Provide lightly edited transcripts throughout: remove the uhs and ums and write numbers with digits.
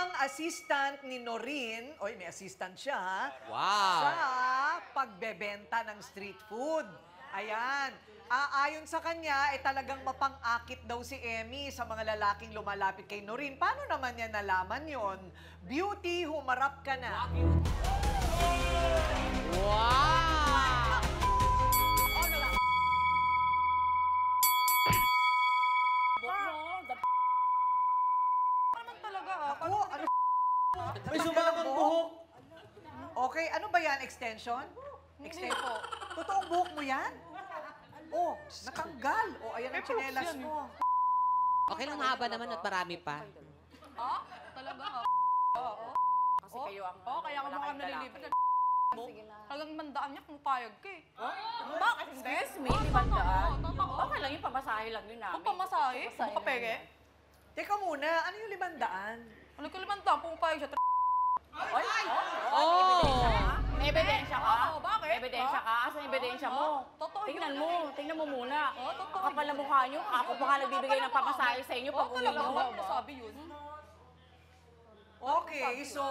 ang assistant ni Noreen, oy, may assistant siya, ha? Wow. Sa pagbebenta ng street food. Ayan. Ayon sa kanya, talagang mapang-akit daw si Emmy sa mga lalaking lumalapit kay Noreen. Paano naman niya nalaman yon? Beauty, humarap ka na. Wow! Naman talaga, Ako, ano? May sumamang buhok. Okay, ano ba yan? Extension? Extension? Totoong buhok mo yan? Oh, natanggal. Oh, ayan ang tsinelas mo. Okay lang, mahaba naman at marami pa. Talaga, oo. Kasi kayo ang... Kaya ako mukhang nalilipit. Talagang mandaan niya kung payag ka eh. Bakit? Excuse me, 500. Okay lang yung pamasahe lang yun namin. Kung pamasahe, kung kapege. Teka muna, ano yung 500? Ano ko limandaan, pumapayag siya. May ebidensya ka? Oo, bakit? May ebidensya ka? Asan yung ebidensya mo? Totoo Tingnan yun. mo. Tingnan mo muna. Totoo Kapal na mukha nyo. Ako pa nga nagbibigay ng pamasahe sa inyo pag uwi Talaga, nyo. bakit nasabi yun? Okay, so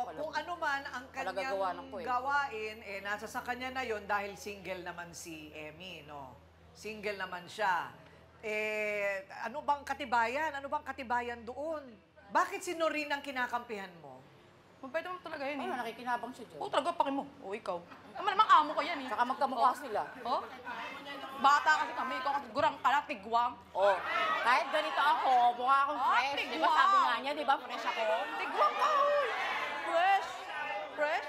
kung ano man ang kanyang gawa ng kwento. gawain, nasa sa kanya na yon dahil single naman si Emmy, no? Single naman siya. Ano bang katibayan? Ano bang katibayan doon? Bakit si Noreen ang kinakampihan mo? Mabait naman talaga yun eh. Ayun, nakikinabang siya dyan. Oo, talaga, pakin mo. Oo, ikaw. Naman namang amo ko yan eh. Saka magkamukha sila. Oh? Bata kasi kami, ikaw kasi gurang ka na, tigwang. Oh, kahit ganito ako, mukha akong fresh. Di ba tigwang. sabi nga niya, di ba fresh ako? Tigwang ka, uy! Fresh! Fresh?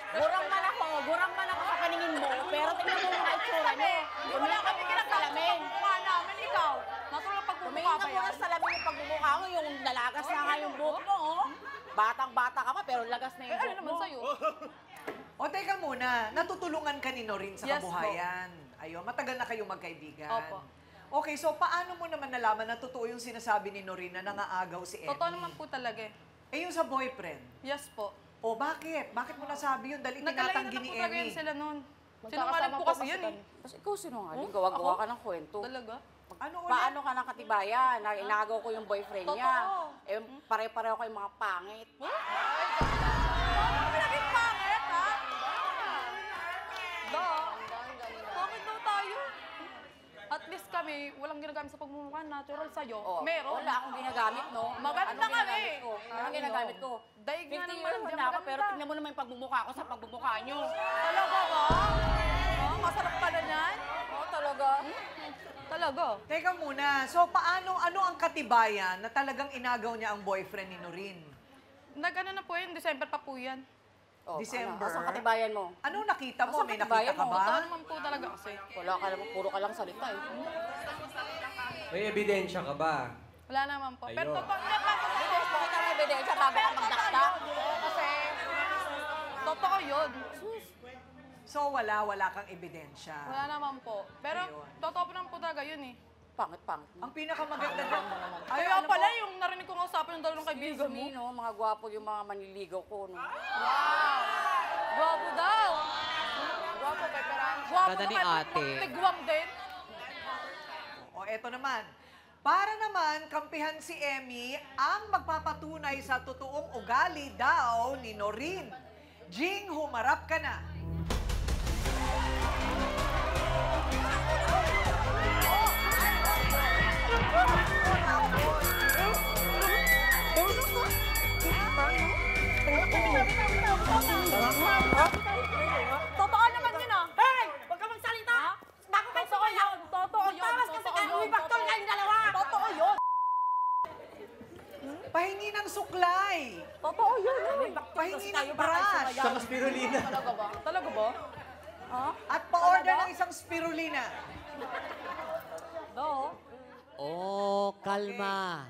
Gurang man ako sa paningin mo, pero tingnan mo muna itsura niyo. Wala kami kinakalamin. Mukha namin, ikaw. Natural pagmumukha Tumingin ba ka muna yan? sa salamin yung pagmumukha mo, yung nalagas na nga yung buhok mo, oh. Batang-bata ka pa, pero lagas na yung Ano buhok naman mo. sa'yo? O teka muna, natutulungan ka ni Noreen sa Yes, kabuhayan. Ayun, matagal na kayo magkaibigan. Opo. Okay, so paano mo naman nalaman na totoo yung sinasabi ni Noreen na nangaagaw si Emmy? Totoo naman po talaga eh. Yung sa boyfriend. Yes po. O bakit? Bakit mo nasabi yun? Dahil Nagkalayo itinatanggi na ni po talaga Emmy. yun sila noon. Sinungaling po kasi yan eh. Kasi ikaw sinungaling, gawa-gawa ka ng kwento. Talaga? Ano ulit? Paano ka ng katibayan? Na inagaw ko yung boyfriend niya. Totoo. Pare-pareho kayong mga pangit. Naging pangit, ha? Bakit daw tayo? At least kami, walang ginagamit sa pagmumukha. Natural sa'yo. Oh, Meron. Wala akong ginagamit, no? Maganda Anong ginagamit kami. ko? Anong ginagamit ko? Daig nga 50 naman, years hindi na ako, maganda. pero tingnan mo naman yung pagmumukha ko sa pagmumukha nyo. Talaga ba? Masarap pala niyan? Oo, talaga. Talaga? Teka muna, so ano ang katibayan na talagang inagaw niya ang boyfriend ni Noreen? Nag-ano na po yun, December pa po yan. Oh, December. Ano? Asan katibayan mo? Ano nakita mo? Asan May katibayan nakita ka mo? ba? Totoo naman po talaga kasi. Wala ka naman, puro ka lang salita eh. May ebidensya ka ba? Wala naman po. Pero Ayun. totoo naman. Ebidensya, pakita mo ebidensya bago ka magdakdak. Kasi, totoo yun. So wala kang ebidensya. Wala naman po. Pero, Ayun. totoo po naman po talaga yun eh. Pangit-pangit. Ang pinakamaganda dyan. Kaya pala yung narinig ko nga usapan ng dalawang kaibigan mo. Excuse me, no? Mga gwapo yung mga manliligaw ko, no? Wow! Gwapo daw! Gwapo kay Perang. Gwapo Ganda ni kay ate. Tigwang din. O eto naman. Para naman kampihan si Emmy ang magpapatunay sa totoong ugali daw ni Noreen. Jing, humarap ka na. Totoo naman yun ah. Hey! Huwag ka magsalita! Bako kayo Totoo yun. Totoo yun. Tawas kasi kayo, umibaktor kayong dalawa! Totoo yun. Pahingi ng suklay. Totoo yun. Pahingi ng brush. Sa spirulina. Talaga ba? Talaga ba? At pa-order ng isang spirulina. Oo. Oh, kalma.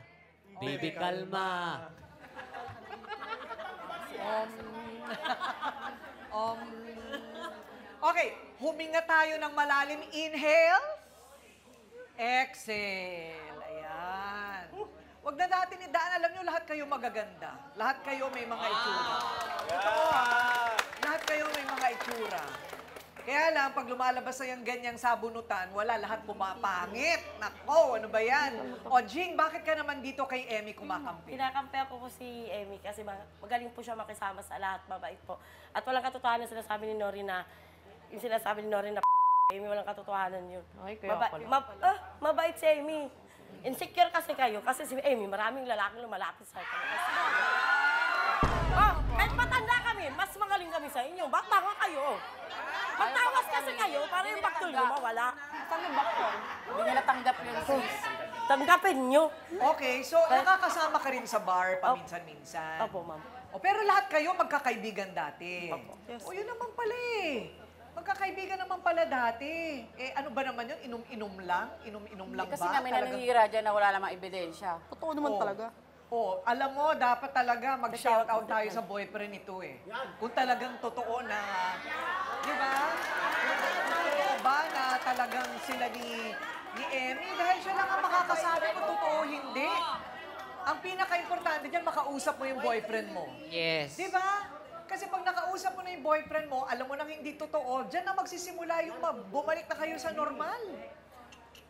Baby, kalma. Okay, huminga tayo ng malalim. Inhale. Exhale. Ayan. Huwag na natin idaan. Alam nyo, lahat kayo magaganda. Lahat kayo may mga itsura. Totoo ha. Lahat kayo may mga itsura. Kaya lang, pag lumalabas na yung ganyang sabunutan, wala, lahat pumapangit. Nako, ano ba yan? O, Jing, bakit ka naman dito kay Emmy kumakampi? Kinakampi ako po si Emmy kasi magaling po siya makisama sa lahat, mabait po. At walang katotohanan sinasabi ni Nori na, yung sinasabi ni Nori na Emmy, walang katotohanan yun. Ay, kaya pala. Mabait si Emmy. Insecure kasi kayo, kasi si Emmy, maraming lalaking lumalapit sa kanya. Kahit matanda kami, mas magaling kami sa inyo. Ba't tanga kayo? Magtawas kasi kayo para yung baktol nyo mawala. Saan yung bakto? Hindi nila tanggap yun, sis. Tanggapin nyo. Okay, so nakakasama ka rin sa bar paminsan-minsan. Opo, ma'am. O, pero lahat kayo magkakaibigan dati. Yes. O, yun naman pala eh. Magkakaibigan naman pala dati. Eh, ano ba naman yun? Inom-inom lang? Inom-inom lang Kasi ba? nga may nanihira dyan na wala namang ebidensya. Totoo naman Oo. talaga. Oh, alam mo, dapat talaga mag-shoutout tayo sa boyfriend nito eh. Kung talagang totoo na, di ba? Kung totoo ba na talagang sila ni Emmy, dahil siya lang ang makakasabi kung totoo hindi. Ang pinaka-importante dyan, makausap mo yung boyfriend mo. Yes. Di ba? Kasi pag nakausap mo na yung boyfriend mo, alam mo nang hindi totoo, dyan na magsisimula yung bumalik na kayo sa normal.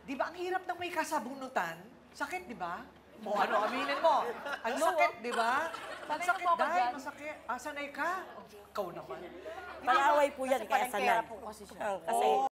Di ba? Ang hirap ng may kasabunutan. Sakit, di ba? O ano, aminin mo. Ang sakit, di ba? Ang sakit, dahil masakit. Ah, sanay ka? Oh, ikaw naman. Palaway po yan, kaya Palengkera sanay. po kasi siya. Kasi Oo.